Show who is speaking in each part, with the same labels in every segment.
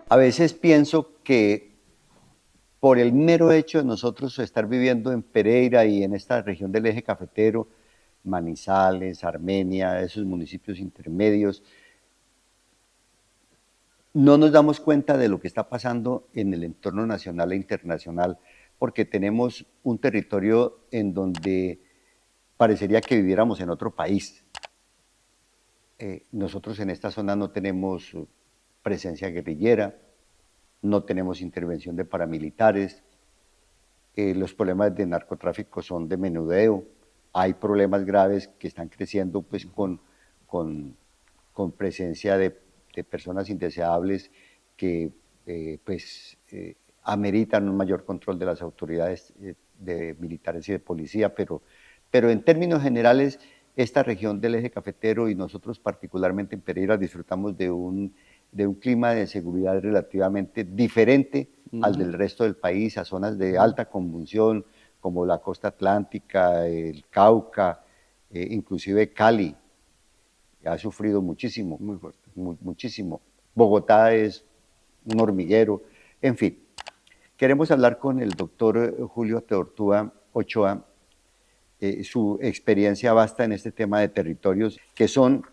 Speaker 1: A veces pienso que por el mero hecho de nosotros estar viviendo en Pereira y en esta región del eje cafetero, Manizales, Armenia, esos municipios intermedios, no nos damos cuenta de lo que está pasando en el entorno nacional e internacional, porque tenemos un territorio en donde parecería que viviéramos en otro país. Nosotros en esta zona no tenemos presencia guerrillera, no tenemos intervención de paramilitares, los problemas de narcotráfico son de menudeo, hay problemas graves que están creciendo pues, con presencia de personas indeseables que ameritan un mayor control de las autoridades de militares y de policía, pero en términos generales esta región del eje cafetero y nosotros particularmente en Pereira disfrutamos de un clima de seguridad relativamente diferente al del resto del país, a zonas de alta convulsión como la costa atlántica, el Cauca, inclusive Cali, ha sufrido muchísimo,
Speaker 2: Muy fuerte.
Speaker 1: muchísimo. Bogotá es un hormiguero, en fin. Queremos hablar con el doctor Julio Teortúa Ochoa, su experiencia vasta en este tema de territorios, que son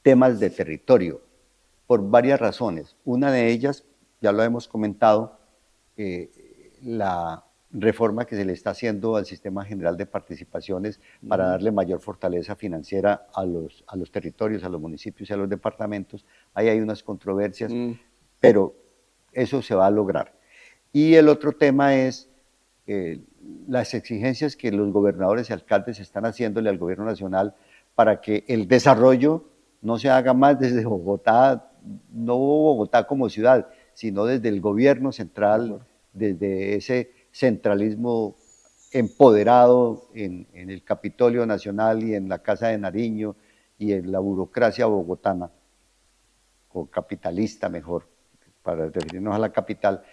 Speaker 1: temas de territorio, por varias razones. Una de ellas, ya lo hemos comentado, la reforma que se le está haciendo al Sistema General de Participaciones para darle mayor fortaleza financiera a los territorios, a los municipios y a los departamentos. Ahí hay unas controversias, pero eso se va a lograr. Y el otro tema es las exigencias que los gobernadores y alcaldes están haciéndole al gobierno nacional para que el desarrollo no se haga más desde Bogotá, no Bogotá como ciudad, sino desde el gobierno central, desde ese centralismo empoderado en el Capitolio Nacional y en la Casa de Nariño y en la burocracia bogotana, o capitalista mejor, para referirnos a la capital,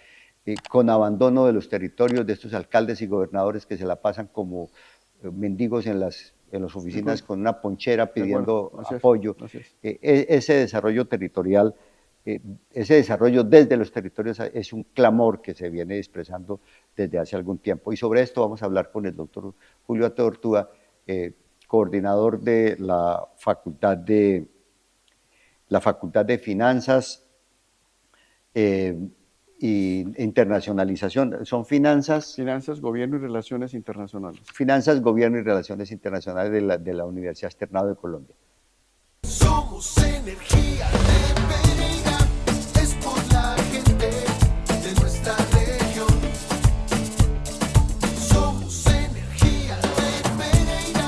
Speaker 1: con abandono de los territorios de estos alcaldes y gobernadores que se la pasan como mendigos en las oficinas con una ponchera pidiendo apoyo. Ese desarrollo territorial, ese desarrollo desde los territorios es un clamor que se viene expresando desde hace algún tiempo. Y sobre esto vamos a hablar con el doctor Julio Teortúa, coordinador de la Facultad de Finanzas y internacionalización. Son finanzas...
Speaker 2: Finanzas, Gobierno y Relaciones Internacionales.
Speaker 1: Finanzas, Gobierno y Relaciones Internacionales de la Universidad Externado de Colombia.
Speaker 3: Somos energía de Pereira, es por la gente de nuestra región. Somos energía de Pereira,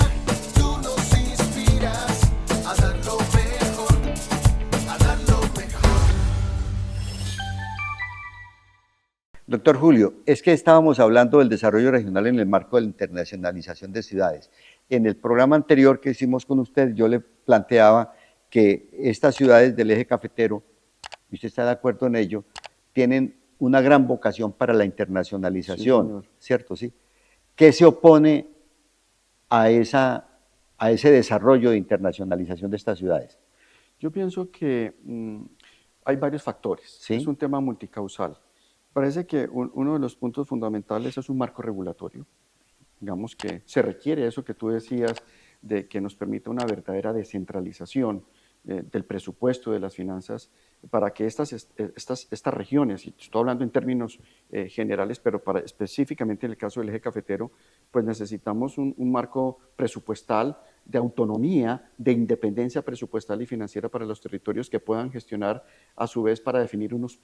Speaker 3: tú nos inspiras a dar lo mejor, a dar lo mejor.
Speaker 1: Doctor Julio, es que estábamos hablando del desarrollo regional en el marco de la internacionalización de ciudades. En el programa anterior que hicimos con usted, yo le planteaba que estas ciudades del eje cafetero, y usted está de acuerdo en ello, tienen una gran vocación para la internacionalización, sí, ¿cierto? ¿Sí? ¿Qué se opone a ese desarrollo de internacionalización de estas ciudades?
Speaker 2: Yo pienso que hay varios factores. ¿Sí? Es un tema multicausal. Parece que uno de los puntos fundamentales es un marco regulatorio. Digamos que se requiere eso que tú decías, de que nos permita una verdadera descentralización del presupuesto de las finanzas para que estas regiones, y estoy hablando en términos generales, pero específicamente en el caso del eje cafetero, pues necesitamos un marco presupuestal de autonomía, de independencia presupuestal y financiera para los territorios que puedan gestionar a su vez para definir unas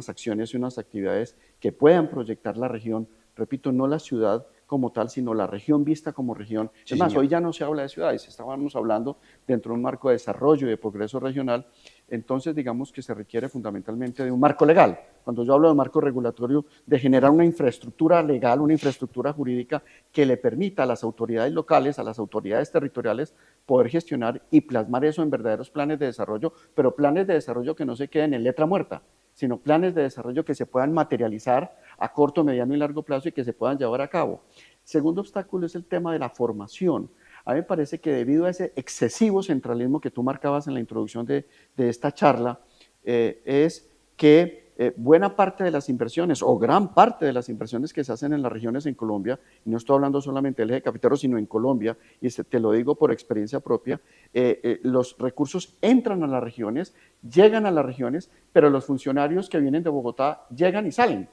Speaker 2: acciones y unas actividades que puedan proyectar la región, repito, no la ciudad como tal, sino la región vista como región. Sí, es más, señor. Hoy ya no se habla de ciudades, estábamos hablando dentro de un marco de desarrollo y de progreso regional, entonces digamos que se requiere fundamentalmente de un marco legal. Cuando yo hablo de marco regulatorio, de generar una infraestructura legal, una infraestructura jurídica que le permita a las autoridades locales, a las autoridades territoriales, poder gestionar y plasmar eso en verdaderos planes de desarrollo, pero planes de desarrollo que no se queden en letra muerta, sino planes de desarrollo que se puedan materializar a corto, mediano y largo plazo y que se puedan llevar a cabo. Segundo obstáculo es el tema de la formación. A mí me parece que debido a ese excesivo centralismo que tú marcabas en la introducción de esta charla, es que buena parte de las inversiones o gran parte de las inversiones que se hacen en las regiones en Colombia, y no estoy hablando solamente del eje cafetero, sino en Colombia, y te lo digo por experiencia propia, los recursos entran a las regiones, llegan a las regiones, pero los funcionarios que vienen de Bogotá llegan y salen.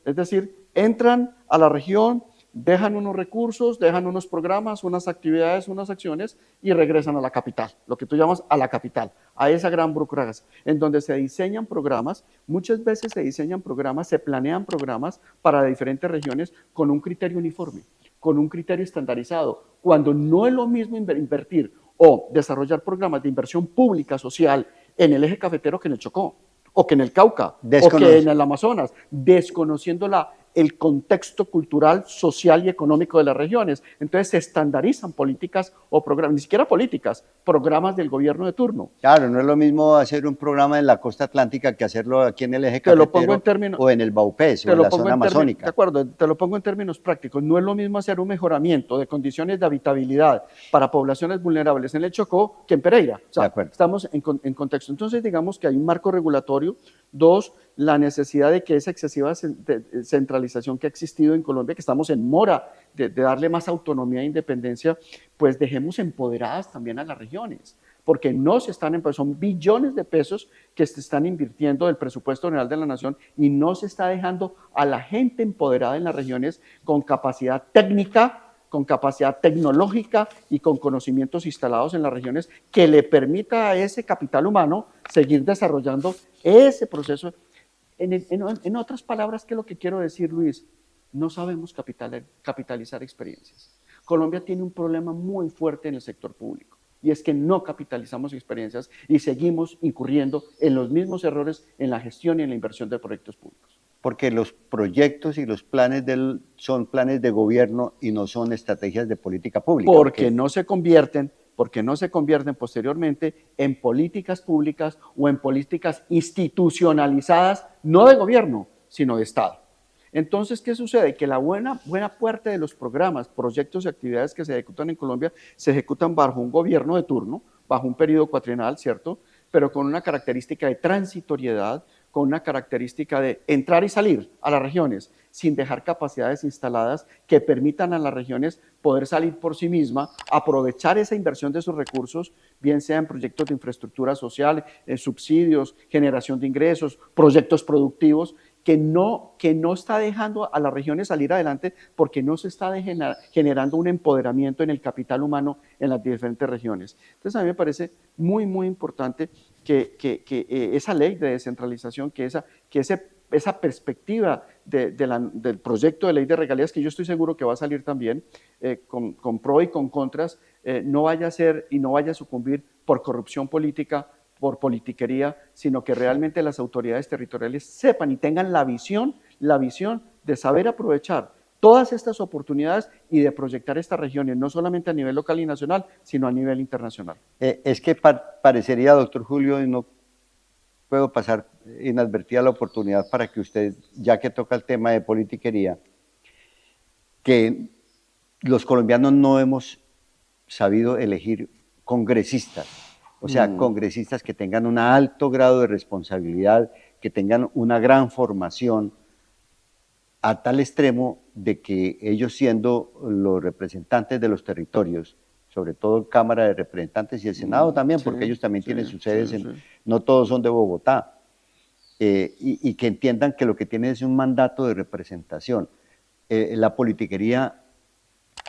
Speaker 2: Es decir, entran a la región, dejan unos recursos, dejan unos programas, unas actividades, unas acciones y regresan a la capital, lo que tú llamas a la capital, a esa gran burocracia, en donde se diseñan programas, muchas veces se diseñan programas, se planean programas para diferentes regiones con un criterio uniforme, con un criterio estandarizado, cuando no es lo mismo invertir o desarrollar programas de inversión pública social en el eje cafetero que en el Chocó, o que en el Cauca, o que en el Amazonas, desconociendo el contexto cultural, social y económico de las regiones. Entonces se estandarizan políticas o programas, ni siquiera políticas, programas del gobierno de turno.
Speaker 1: Claro, no es lo mismo hacer un programa en la costa atlántica que hacerlo aquí en el eje cafetero o en el Baupés o en la zona amazónica.
Speaker 2: De acuerdo, te lo pongo en términos prácticos. No es lo mismo hacer un mejoramiento de condiciones de habitabilidad para poblaciones vulnerables en el Chocó que en Pereira. O sea, estamos en contexto. Entonces digamos que hay un marco regulatorio. Dos, la necesidad de que esa excesiva centralización que ha existido en Colombia, que estamos en mora de darle más autonomía e independencia, pues dejemos empoderadas también a las regiones, porque no se están, son billones de pesos que se están invirtiendo del presupuesto general de la nación y no se está dejando a la gente empoderada en las regiones con capacidad técnica, con capacidad tecnológica y con conocimientos instalados en las regiones que le permita a ese capital humano seguir desarrollando ese proceso. En otras palabras, ¿qué es lo que quiero decir, Luis? No sabemos capitalizar experiencias. Colombia tiene un problema muy fuerte en el sector público y es que no capitalizamos experiencias y seguimos incurriendo en los mismos errores en la gestión y en la inversión de proyectos públicos.
Speaker 1: Porque los proyectos y los planes son planes de gobierno y no son estrategias de política pública.
Speaker 2: Porque no se convierten posteriormente en políticas públicas o en políticas institucionalizadas, no de gobierno, sino de Estado. Entonces, ¿qué sucede? Que la buena parte de los programas, proyectos y actividades que se ejecutan en Colombia se ejecutan bajo un gobierno de turno, bajo un periodo cuatrienal, ¿cierto? Pero con una característica de transitoriedad, con una característica de entrar y salir a las regiones sin dejar capacidades instaladas que permitan a las regiones poder salir por sí mismas, aprovechar esa inversión de sus recursos, bien sea en proyectos de infraestructura social, en subsidios, generación de ingresos, proyectos productivos, que no está dejando a las regiones salir adelante porque no se está generando un empoderamiento en el capital humano en las diferentes regiones. Entonces a mí me parece muy, muy importante que esa ley de descentralización, que esa perspectiva del proyecto de ley de regalías, que yo estoy seguro que va a salir también, con pro y con contras, no vaya a ser y no vaya a sucumbir por corrupción política, por politiquería, sino que realmente las autoridades territoriales sepan y tengan la visión de saber aprovechar todas estas oportunidades y de proyectar estas regiones, no solamente a nivel local y nacional, sino a nivel internacional.
Speaker 1: Es que parecería, doctor Julio, y no puedo pasar inadvertida la oportunidad para que usted, ya que toca el tema de politiquería, que los colombianos no hemos sabido elegir congresistas, o sea, congresistas que tengan un alto grado de responsabilidad, que tengan una gran formación, a tal extremo de que ellos, siendo los representantes de los territorios, sobre todo Cámara de Representantes y el Senado también, porque ellos también tienen sus sedes, no todos son de Bogotá, y que entiendan que lo que tienen es un mandato de representación. La politiquería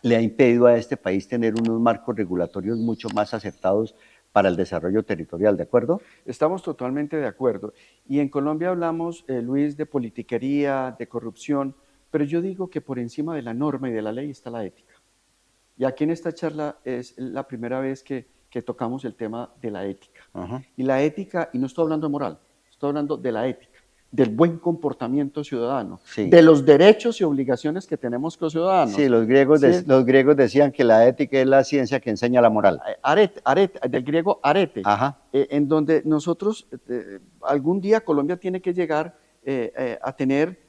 Speaker 1: le ha impedido a este país tener unos marcos regulatorios mucho más aceptados para el desarrollo territorial, ¿de acuerdo?
Speaker 2: Estamos totalmente de acuerdo. Y en Colombia hablamos, Luis, de politiquería, de corrupción, pero yo digo que por encima de la norma y de la ley está la ética. Y aquí en esta charla es la primera vez que tocamos el tema de la ética. Y la ética, y no estoy hablando de moral, estoy hablando de la ética, del buen comportamiento ciudadano, de los derechos y obligaciones que tenemos como ciudadanos.
Speaker 1: Sí, los griegos decían que la ética es la ciencia que enseña la moral.
Speaker 2: Arete, del griego arete, en donde nosotros, algún día Colombia tiene que llegar a tener,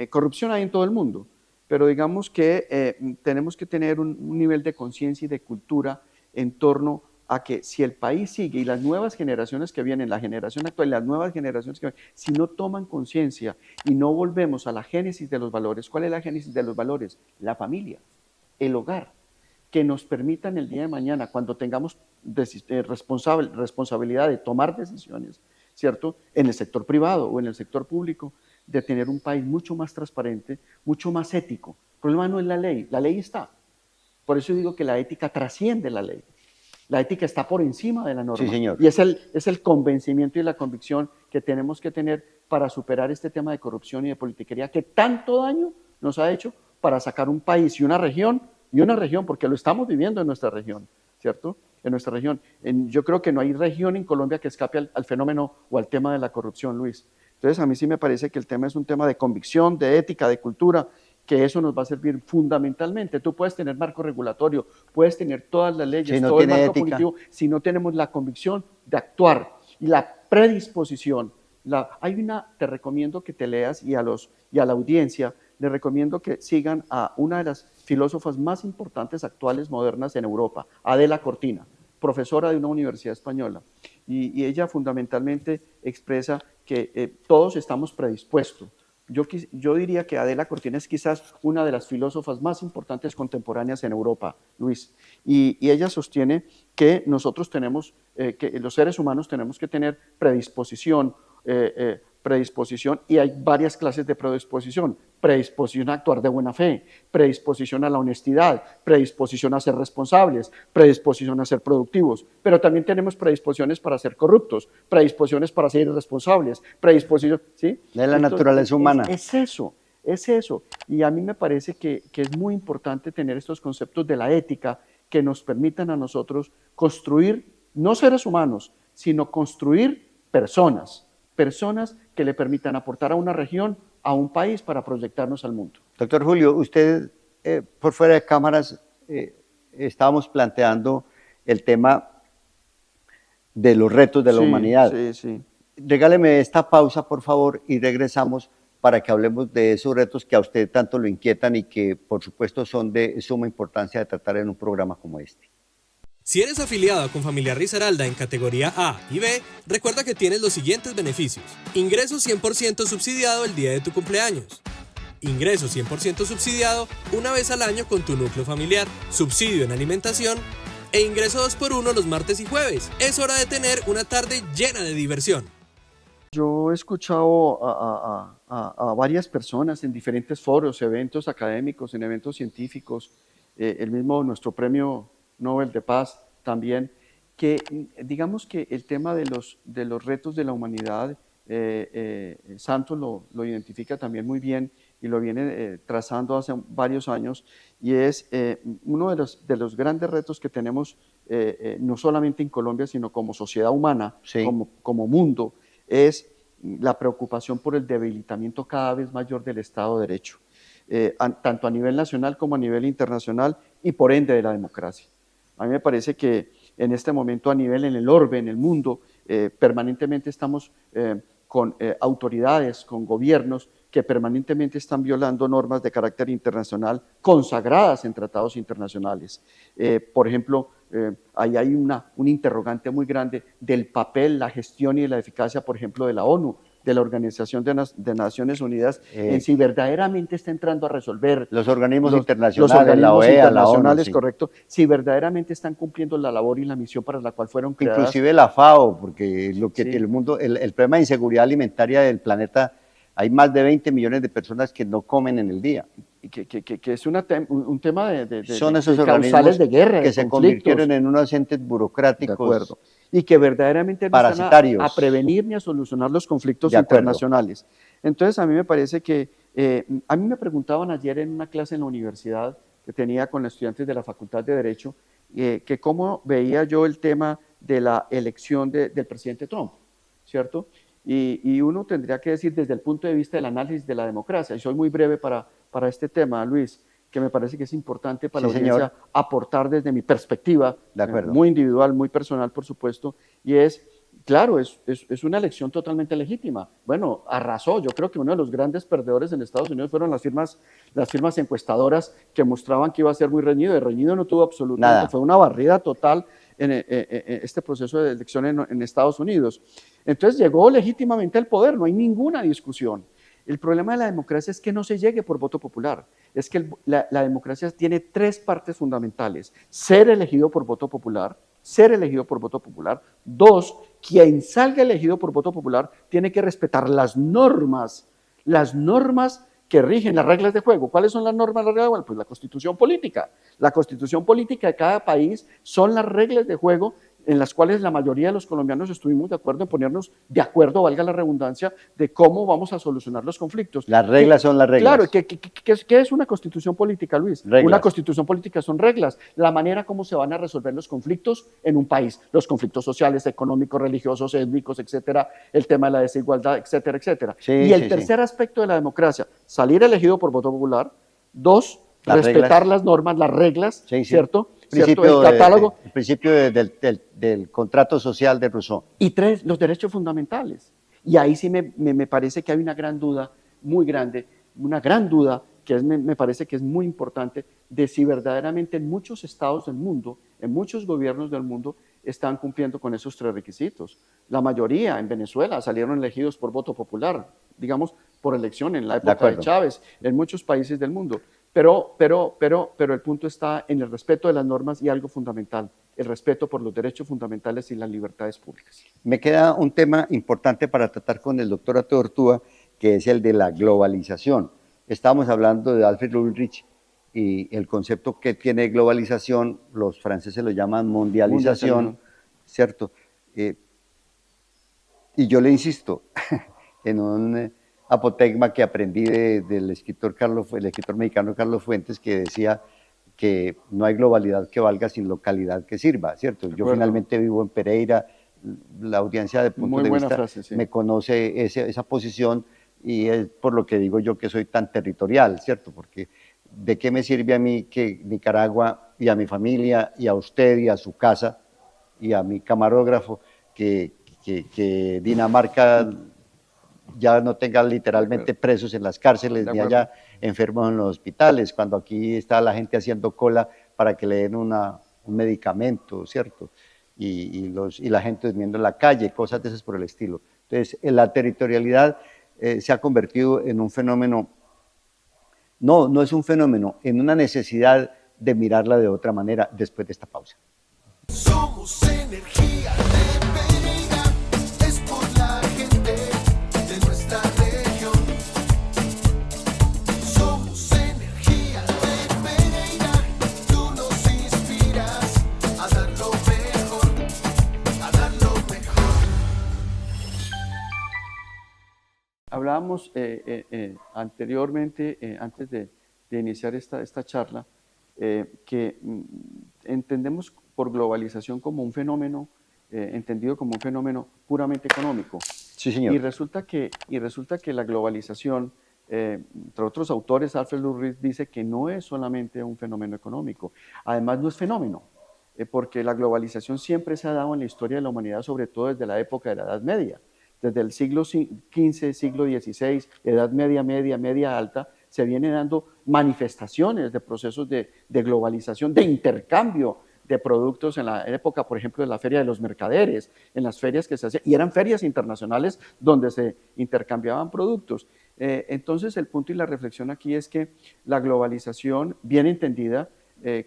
Speaker 2: corrupción hay en todo el mundo, pero digamos que tenemos que tener un nivel de conciencia y de cultura en torno a que si el país sigue y las nuevas generaciones que vienen, la generación actual y las nuevas generaciones que vienen, si no toman conciencia y no volvemos a la génesis de los valores, ¿cuál es la génesis de los valores? La familia, el hogar, que nos permitan el día de mañana, cuando tengamos responsabilidad de tomar decisiones, ¿cierto? En el sector privado o en el sector público, de tener un país mucho más transparente, mucho más ético. El problema no es la ley está. Por eso digo que la ética trasciende la ley. La ética está por encima de la norma.
Speaker 1: Sí, señor.
Speaker 2: Y es el convencimiento y la convicción que tenemos que tener para superar este tema de corrupción y de politiquería que tanto daño nos ha hecho para sacar un país y una región, porque lo estamos viviendo en nuestra región, ¿cierto? En nuestra región. Yo creo que no hay región en Colombia que escape al fenómeno o al tema de la corrupción, Luis. Entonces, a mí sí me parece que el tema es un tema de convicción, de ética, de cultura, que eso nos va a servir fundamentalmente. Tú puedes tener marco regulatorio, puedes tener todas las leyes,
Speaker 1: Si no
Speaker 2: todo el
Speaker 1: tiene
Speaker 2: marco
Speaker 1: ética.
Speaker 2: punitivo, si no tenemos la convicción de actuar y la predisposición. Te recomiendo que te leas y a la audiencia, les recomiendo que sigan a una de las filósofas más importantes actuales modernas en Europa, Adela Cortina, profesora de una universidad española. Y ella fundamentalmente expresa que todos estamos predispuestos. Yo diría que Adela Cortina es quizás una de las filósofas más importantes contemporáneas en Europa, Luis. Y ella sostiene que nosotros tenemos, que los seres humanos tenemos que tener predisposición, y hay varias clases de predisposición. Predisposición a actuar de buena fe, predisposición a la honestidad, predisposición a ser responsables, predisposición a ser productivos, pero también tenemos predisposiciones para ser corruptos, predisposiciones para ser irresponsables, predisposición, ¿sí?
Speaker 1: De la naturaleza humana.
Speaker 2: Es eso. Y a mí me parece que es muy importante tener estos conceptos de la ética que nos permitan a nosotros construir, no seres humanos, sino construir personas que le permitan aportar a una región, a un país para proyectarnos al mundo.
Speaker 1: Doctor Julio, usted por fuera de cámaras estábamos planteando el tema de los retos de la humanidad.
Speaker 2: Sí.
Speaker 1: Regáleme esta pausa, por favor, y regresamos para que hablemos de esos retos que a usted tanto lo inquietan y que, por supuesto, son de suma importancia de tratar en un programa como este.
Speaker 4: Si eres afiliado a Confamiliar Risaralda en categoría A y B, recuerda que tienes los siguientes beneficios. Ingreso 100% subsidiado el día de tu cumpleaños. Ingreso 100% subsidiado una vez al año con tu núcleo familiar. Subsidio en alimentación. E ingreso 2x1 los martes y jueves. Es hora de tener una tarde llena de diversión.
Speaker 2: Yo he escuchado a varias personas en diferentes foros, eventos académicos, en eventos científicos, el mismo nuestro premio Nobel de Paz también, que digamos que el tema de los retos de la humanidad, Santos lo identifica también muy bien y lo viene trazando hace varios años, y es uno de los grandes retos que tenemos no solamente en Colombia, sino como sociedad humana,
Speaker 1: Sí.
Speaker 2: como mundo, es la preocupación por el debilitamiento cada vez mayor del Estado de Derecho, tanto a nivel nacional como a nivel internacional y por ende de la democracia. A mí me parece que en este momento en el orbe, en el mundo, permanentemente estamos con autoridades, con gobiernos que permanentemente están violando normas de carácter internacional consagradas en tratados internacionales. Por ejemplo, ahí hay un interrogante muy grande del papel, la gestión y la eficacia, por ejemplo, de la ONU, de la Organización de Naciones Unidas, en si verdaderamente está entrando a resolver
Speaker 1: Los organismos internacionales,
Speaker 2: los organismos
Speaker 1: la OEA,
Speaker 2: internacionales,
Speaker 1: la ONU, sí.
Speaker 2: correcto, si verdaderamente están cumpliendo la labor y la misión para la cual fueron creadas.
Speaker 1: Inclusive la FAO, porque lo que
Speaker 2: Sí.
Speaker 1: el mundo, el problema de inseguridad alimentaria del planeta, hay más de 20 millones de personas que no comen en el día.
Speaker 2: Que es un tema de
Speaker 1: Son esos
Speaker 2: causales
Speaker 1: organismos
Speaker 2: de guerra,
Speaker 1: que
Speaker 2: de
Speaker 1: se
Speaker 2: conflictos.
Speaker 1: convirtieron en unos entes
Speaker 2: De
Speaker 1: burocráticos.
Speaker 2: acuerdo. Y que verdaderamente no están
Speaker 1: Parasitarios.
Speaker 2: a prevenir ni a solucionar los conflictos
Speaker 1: De acuerdo.
Speaker 2: internacionales. Entonces, a mí me parece que, a mí me preguntaban ayer en una clase en la universidad que tenía con estudiantes de la Facultad de Derecho, que cómo veía yo el tema de la elección del presidente Trump, ¿cierto? Y uno tendría que decir desde el punto de vista del análisis de la democracia, y soy muy breve para este tema, Luis, que me parece que es importante para
Speaker 1: Sí,
Speaker 2: la audiencia
Speaker 1: señor.
Speaker 2: aportar desde mi perspectiva,
Speaker 1: De acuerdo.
Speaker 2: muy individual, muy personal, por supuesto, y es, claro, es una elección totalmente legítima. Bueno, arrasó. Yo creo que uno de los grandes perdedores en Estados Unidos fueron las firmas encuestadoras que mostraban que iba a ser muy reñido. De reñido no tuvo absolutamente,
Speaker 1: Nada.
Speaker 2: fue una barrida total este proceso de elección en Estados Unidos. Entonces llegó legítimamente al poder, no hay ninguna discusión. El problema de la democracia es que no se llegue por voto popular, es que la democracia tiene tres partes fundamentales: ser elegido por voto popular, ser elegido por voto popular. Dos, quien salga elegido por voto popular tiene que respetar las normas que rigen las reglas de juego. ¿Cuáles son las normas de las reglas de juego? Pues la constitución política. La constitución política de cada país son las reglas de juego en las cuales la mayoría de los colombianos estuvimos de acuerdo en ponernos de acuerdo, valga la redundancia, de cómo vamos a solucionar los conflictos.
Speaker 1: Las reglas son las reglas.
Speaker 2: Claro, ¿qué es una constitución política, Luis?
Speaker 1: Reglas.
Speaker 2: Una constitución política son reglas, la manera como se van a resolver los conflictos en un país, los conflictos sociales, económicos, religiosos, étnicos, etcétera, el tema de la desigualdad, etcétera, etcétera.
Speaker 1: Sí,
Speaker 2: y el
Speaker 1: sí,
Speaker 2: tercer aspecto de la democracia, salir elegido por voto popular. Dos, respetar las normas, las reglas,
Speaker 1: Sí, sí.
Speaker 2: ¿cierto?
Speaker 1: Principio
Speaker 2: El catálogo.
Speaker 1: el principio del contrato social de Rousseau.
Speaker 2: Y tres, los derechos fundamentales. Y ahí sí me parece que hay una gran duda, muy grande, una gran duda que me parece que es muy importante de si verdaderamente en muchos estados del mundo, en muchos gobiernos del mundo, están cumpliendo con esos tres requisitos. La mayoría en Venezuela salieron elegidos por voto popular, digamos, por elección en la época de Chávez, en muchos países del mundo. Pero el punto está en el respeto de las normas y algo fundamental, el respeto por los derechos fundamentales y las libertades públicas.
Speaker 1: Me queda un tema importante para tratar con el doctor Ateo Ortúa, que es el de la globalización. Estábamos hablando de Alfred Ulrich y el concepto que tiene globalización, los franceses lo llaman mundialización, ¿cierto? Y yo le insisto, en un apotegma que aprendí del escritor mexicano Carlos Fuentes, que decía que no hay globalidad que valga sin localidad que sirva, ¿cierto? Yo finalmente vivo en Pereira, la audiencia de puntos de vista
Speaker 2: frase, sí.
Speaker 1: me conoce esa posición y es por lo que digo yo que soy tan territorial, ¿cierto? Porque ¿de qué me sirve a mí que Nicaragua y a mi familia y a usted y a su casa y a mi camarógrafo que Dinamarca ya no tenga literalmente presos en las cárceles ni haya enfermos en los hospitales, cuando aquí está la gente haciendo cola para que le den un medicamento, ¿cierto? Y la gente durmiendo en la calle, cosas de esas por el estilo. Entonces, la territorialidad se ha convertido en un fenómeno, no es un fenómeno, en una necesidad de mirarla de otra manera después de esta pausa.
Speaker 3: Somos energía de Pereira, es por la gente de nuestra región. Somos energía de Pereira, tú nos inspiras a dar lo mejor, a dar lo mejor.
Speaker 2: Hablábamos anteriormente, antes de iniciar esta charla, que entendemos por globalización como un fenómeno, entendido como un fenómeno puramente económico.
Speaker 1: Sí, señor.
Speaker 2: Y resulta que la globalización, entre otros autores, Alfred Ulrich dice que no es solamente un fenómeno económico. Además, no es fenómeno, porque la globalización siempre se ha dado en la historia de la humanidad, sobre todo desde la época de la Edad Media. Desde el siglo XV, siglo XVI, Edad Media, media alta, se viene dando manifestaciones de procesos de globalización, de intercambio de productos en la época, por ejemplo, de la Feria de los Mercaderes, en las ferias que se hacían, y eran ferias internacionales donde se intercambiaban productos. Entonces, el punto y la reflexión aquí es que la globalización, bien entendida,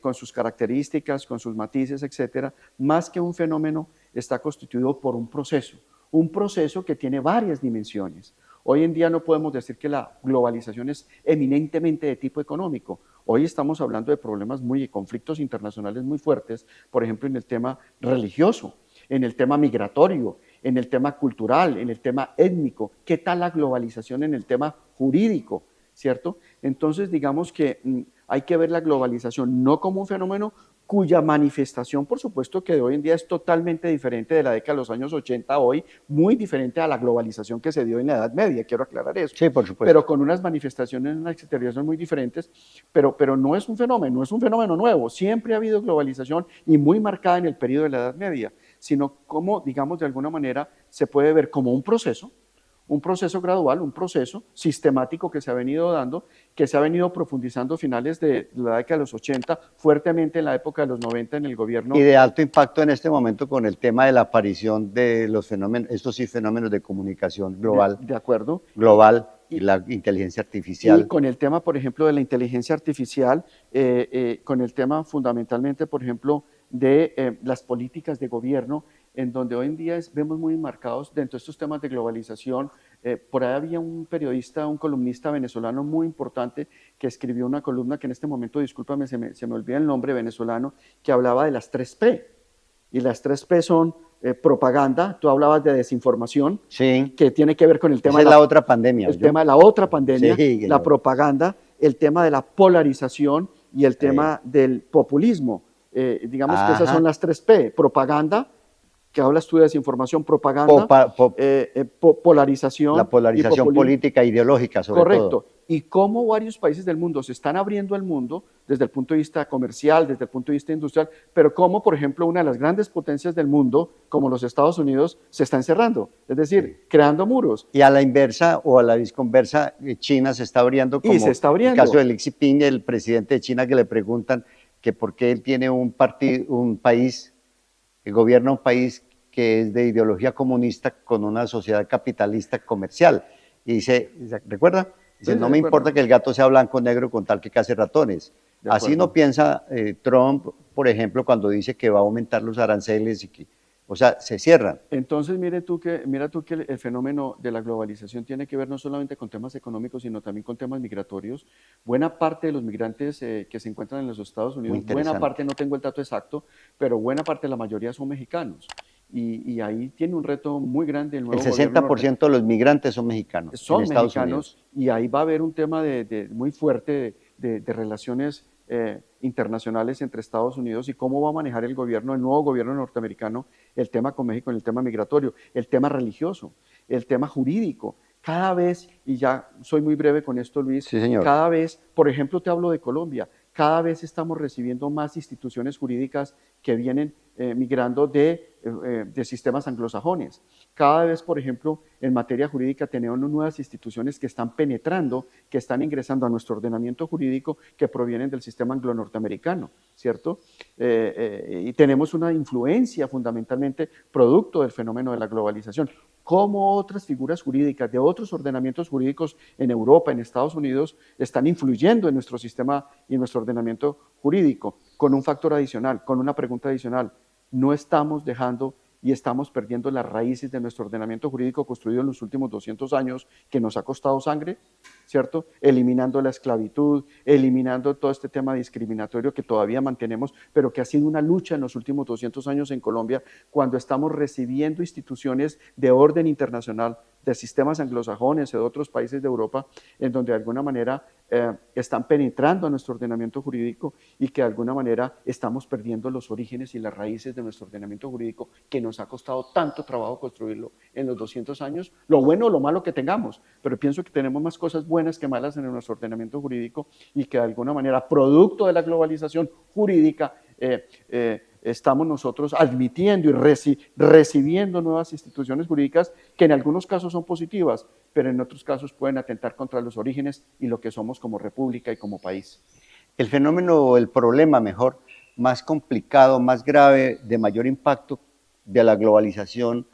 Speaker 2: con sus características, con sus matices, etcétera, más que un fenómeno, está constituido por un proceso que tiene varias dimensiones. Hoy en día no podemos decir que la globalización es eminentemente de tipo económico. Hoy estamos hablando de problemas conflictos internacionales muy fuertes, por ejemplo, en el tema religioso, en el tema migratorio, en el tema cultural, en el tema étnico. ¿Qué tal la globalización en el tema jurídico? ¿Cierto? Entonces, digamos que hay que ver la globalización no como un fenómeno cuya manifestación, por supuesto, que de hoy en día es totalmente diferente de la década de los años 80 a hoy, muy diferente a la globalización que se dio en la Edad Media, quiero aclarar eso.
Speaker 1: Sí, por supuesto.
Speaker 2: Pero con unas manifestaciones, unas exteriorizaciones muy diferentes, pero no es un fenómeno nuevo. Siempre ha habido globalización y muy marcada en el periodo de la Edad Media, sino como, digamos, de alguna manera se puede ver como un proceso un proceso gradual, un proceso sistemático que se ha venido dando, que se ha venido profundizando a finales de la década de los 80, fuertemente en la época de los 90 en el gobierno.
Speaker 1: Y de alto impacto en este momento con el tema de la aparición de los fenómenos, estos sí fenómenos de comunicación global,
Speaker 2: De acuerdo.
Speaker 1: global y la inteligencia artificial.
Speaker 2: Y con el tema, por ejemplo, de la inteligencia artificial, con el tema fundamentalmente, por ejemplo, de las políticas de gobierno, en donde hoy en día vemos muy marcados dentro de estos temas de globalización. Por ahí había un periodista, un columnista venezolano muy importante que escribió una columna que en este momento, discúlpame, se me olvida el nombre venezolano, que hablaba de las 3P. Y las 3P son propaganda, tú hablabas de desinformación,
Speaker 1: Sí,
Speaker 2: que tiene que ver con el tema
Speaker 1: esa es la otra pandemia.
Speaker 2: el tema de la otra pandemia,
Speaker 1: Sí,
Speaker 2: la propaganda, el tema de la polarización y el tema del populismo. Digamos que esas
Speaker 1: Ajá.
Speaker 2: son las 3P, propaganda, que hablas tú de desinformación, propaganda, polarización
Speaker 1: la
Speaker 2: y
Speaker 1: polarización
Speaker 2: populismo.
Speaker 1: política, ideológica, sobre
Speaker 2: Correcto.
Speaker 1: todo.
Speaker 2: Y cómo varios países del mundo se están abriendo al mundo desde el punto de vista comercial, desde el punto de vista industrial, pero cómo, por ejemplo, una de las grandes potencias del mundo, como los Estados Unidos, se está encerrando, es decir, creando muros.
Speaker 1: Y a la inversa o a la disconversa, China se está abriendo, como
Speaker 2: se está abriendo.
Speaker 1: el caso de Xi Jinping, el presidente de China, que le preguntan que por qué él tiene un país, que gobierna un país que es de ideología comunista con una sociedad capitalista comercial. Y dice, ¿recuerda? Dice,
Speaker 2: Sí,
Speaker 1: no
Speaker 2: de
Speaker 1: me
Speaker 2: acuerdo.
Speaker 1: importa que el gato sea blanco o negro con tal que case ratones.
Speaker 2: De
Speaker 1: Así
Speaker 2: acuerdo.
Speaker 1: no piensa Trump, por ejemplo, cuando dice que va a aumentar los aranceles y que, o sea, se cierran.
Speaker 2: Entonces, mira tú que el fenómeno de la globalización tiene que ver no solamente con temas económicos, sino también con temas migratorios. Buena parte de los migrantes que se encuentran en los Estados Unidos, buena
Speaker 1: interesante.
Speaker 2: parte, no tengo el dato exacto, pero buena parte, la mayoría son mexicanos. Y ahí tiene un reto muy grande el nuevo
Speaker 1: El 60% de los migrantes son mexicanos
Speaker 2: son
Speaker 1: en Estados
Speaker 2: mexicanos
Speaker 1: Unidos.
Speaker 2: y ahí va a haber un tema muy fuerte de relaciones internacionales entre Estados Unidos y cómo va a manejar el nuevo gobierno norteamericano, el tema con México, el tema migratorio, el tema religioso, el tema jurídico. Cada vez, y ya soy muy breve con esto, Luis,
Speaker 1: Sí, señor.
Speaker 2: cada vez, por ejemplo, te hablo de Colombia, cada vez estamos recibiendo más instituciones jurídicas que vienen migrando de sistemas anglosajones. Cada vez, por ejemplo, en materia jurídica tenemos nuevas instituciones que están penetrando, que están ingresando a nuestro ordenamiento jurídico que provienen del sistema anglo-norteamericano, ¿cierto? Y tenemos una influencia fundamentalmente producto del fenómeno de la globalización. Cómo otras figuras jurídicas de otros ordenamientos jurídicos en Europa, en Estados Unidos, están influyendo en nuestro sistema y en nuestro ordenamiento jurídico, con un factor adicional, con una pregunta adicional. No estamos dejando y estamos perdiendo las raíces de nuestro ordenamiento jurídico construido en los últimos 200 años, que nos ha costado sangre, ¿cierto? Eliminando la esclavitud, eliminando todo este tema discriminatorio que todavía mantenemos, pero que ha sido una lucha en los últimos 200 años en Colombia, cuando estamos recibiendo instituciones de orden internacional, de sistemas anglosajones o de otros países de Europa, en donde de alguna manera están penetrando a nuestro ordenamiento jurídico y que de alguna manera estamos perdiendo los orígenes y las raíces de nuestro ordenamiento jurídico, que nos ha costado tanto trabajo construirlo en los 200 años, lo bueno o lo malo que tengamos, pero pienso que tenemos más cosas buenas que malas en nuestro ordenamiento jurídico y que de alguna manera, producto de la globalización jurídica, estamos nosotros admitiendo y recibiendo nuevas instituciones jurídicas que en algunos casos son positivas, pero en otros casos pueden atentar contra los orígenes y lo que somos como república y como país.
Speaker 1: El fenómeno o el problema, mejor, más complicado, más grave, de mayor impacto de la globalización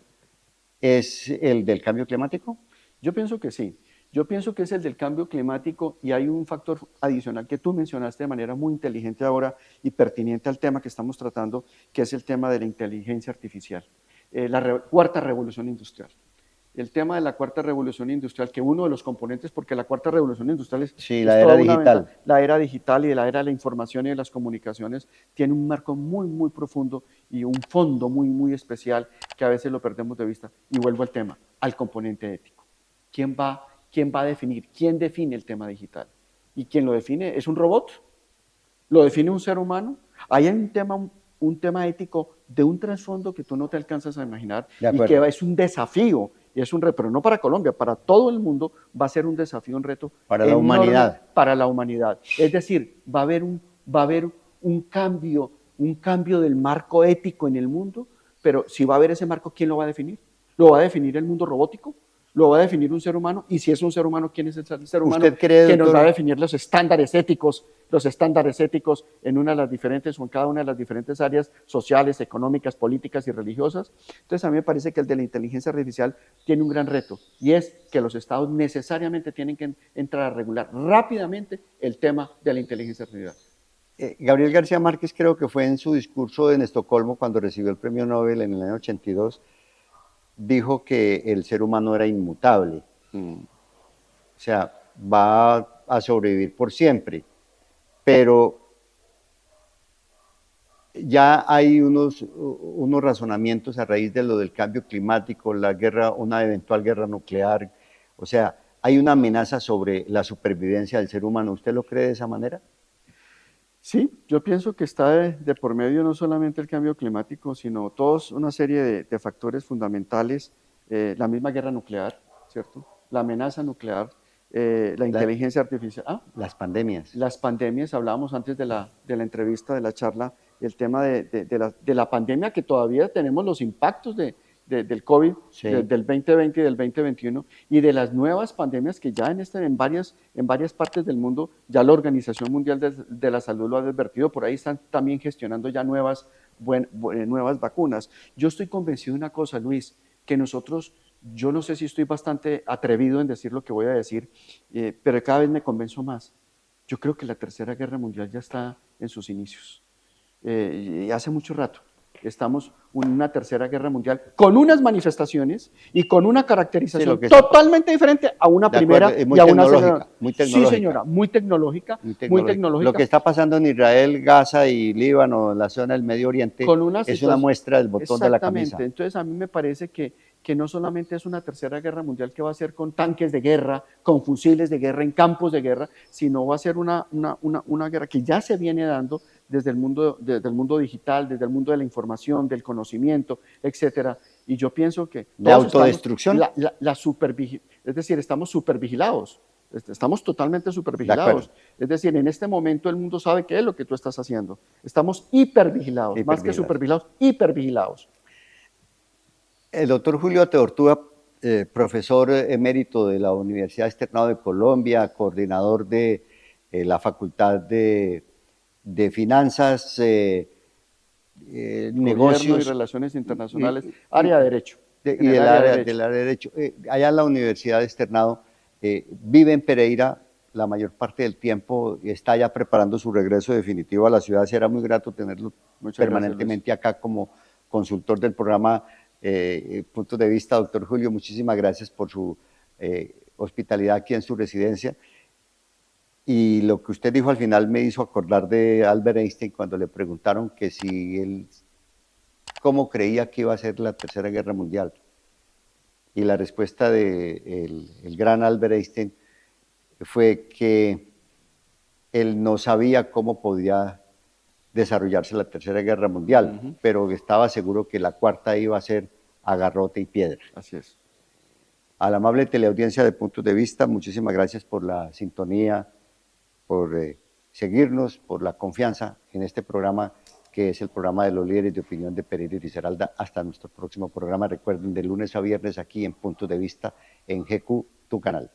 Speaker 1: es el del cambio climático.
Speaker 2: Yo pienso que sí. Yo pienso que es el del cambio climático y hay un factor adicional que tú mencionaste de manera muy inteligente ahora y pertinente al tema que estamos tratando, que es el tema de la inteligencia artificial, la cuarta revolución industrial. El tema de la cuarta revolución industrial, que uno de los componentes, porque la cuarta revolución industrial es
Speaker 1: la era
Speaker 2: toda
Speaker 1: digital.
Speaker 2: la era digital y la era de la información y de las comunicaciones, tiene un marco muy, muy profundo y un fondo muy, muy especial que a veces lo perdemos de vista. Y vuelvo al tema, al componente ético. ¿Quién va a definir? ¿Quién define el tema digital? ¿Y quién lo define? ¿Es un robot? ¿Lo define un ser humano? Ahí hay un tema ético de un trasfondo que tú no te alcanzas a imaginar y que es un desafío, y es un reto, pero no para Colombia, para todo el mundo va a ser un desafío, un reto
Speaker 1: para la humanidad.
Speaker 2: Para la humanidad. Es decir, va a haber un cambio del marco ético en el mundo, pero si va a haber ese marco, ¿quién lo va a definir? ¿Lo va a definir el mundo robótico? lo va a definir un ser humano, y si es un ser humano, ¿quién es el ser humano
Speaker 1: ¿Usted cree,
Speaker 2: que nos
Speaker 1: doctor?
Speaker 2: va a definir los estándares éticos en una de las diferentes o en cada una de las diferentes áreas sociales, económicas, políticas y religiosas? Entonces a mí me parece que el de la inteligencia artificial tiene un gran reto, y es que los estados necesariamente tienen que entrar a regular rápidamente el tema de la inteligencia artificial.
Speaker 1: Gabriel García Márquez, creo que fue en su discurso en Estocolmo cuando recibió el premio Nobel en el año 82, dijo que el ser humano era inmutable. O sea, va a sobrevivir por siempre. Pero ya hay unos razonamientos a raíz de lo del cambio climático, la guerra, una eventual guerra nuclear. O sea, hay una amenaza sobre la supervivencia del ser humano. ¿Usted lo cree de esa manera?
Speaker 2: Sí, yo pienso que está de por medio no solamente el cambio climático, sino toda una serie de factores fundamentales, la misma guerra nuclear, ¿cierto? La amenaza nuclear, la inteligencia artificial.
Speaker 1: Las pandemias.
Speaker 2: Las pandemias, hablábamos antes de la entrevista, de la charla, el tema de la pandemia, que todavía tenemos los impactos del COVID,
Speaker 1: Sí.
Speaker 2: del 2020 y del 2021, y de las nuevas pandemias que ya en varias partes del mundo, ya la Organización Mundial de la Salud lo ha advertido, por ahí están también gestionando ya nuevas vacunas. Yo estoy convencido de una cosa, Luis, que nosotros, yo no sé si estoy bastante atrevido en decir lo que voy a decir, pero cada vez me convenzo más. Yo creo que la Tercera Guerra Mundial ya está en sus inicios. Y hace mucho rato estamos en una Tercera Guerra Mundial con unas manifestaciones y con una caracterización totalmente diferente a una primera y a una segunda.
Speaker 1: Muy tecnológica.
Speaker 2: Sí, señora, muy tecnológica.
Speaker 1: Lo que está pasando en Israel, Gaza y Líbano, la zona del Medio Oriente, es una muestra del botón de la camisa.
Speaker 2: Exactamente. Entonces a mí me parece que no solamente es una Tercera Guerra Mundial que va a ser con tanques de guerra, con fusiles de guerra, en campos de guerra, sino va a ser una guerra que ya se viene dando desde el mundo digital, desde el mundo de la información, del conocimiento, etcétera. Y yo pienso que
Speaker 1: ¿de autodestrucción?
Speaker 2: Es decir, estamos supervigilados. Estamos totalmente supervigilados. Es decir, en este momento el mundo sabe qué es lo que tú estás haciendo. Estamos hipervigilados, más que supervigilados, hipervigilados.
Speaker 1: El doctor Julio Teortúa, profesor emérito de la Universidad Externado de Colombia, coordinador de la Facultad de Finanzas, negocios
Speaker 2: y Relaciones Internacionales, área de Derecho.
Speaker 1: Y del área de Derecho. Allá en la Universidad Externado, vive en Pereira la mayor parte del tiempo y está ya preparando su regreso definitivo a la ciudad. Será muy grato tenerlo permanentemente acá como consultor del programa Puntos de Vista. Doctor Julio, muchísimas gracias por su hospitalidad aquí en su residencia. Y lo que usted dijo al final me hizo acordar de Albert Einstein cuando le preguntaron que si él, cómo creía que iba a ser la Tercera Guerra Mundial. Y la respuesta del gran Albert Einstein fue que él no sabía cómo podía desarrollarse la Tercera Guerra Mundial, pero estaba seguro que la cuarta iba a ser a garrote y piedra.
Speaker 2: Así es.
Speaker 1: A la amable teleaudiencia de Puntos de Vista, muchísimas gracias por la sintonía, por seguirnos, por la confianza en este programa que es el programa de los líderes de opinión de Pereira y Risaralda. Hasta nuestro próximo programa. Recuerden, de lunes a viernes aquí en Puntos de Vista en GQ, tu canal.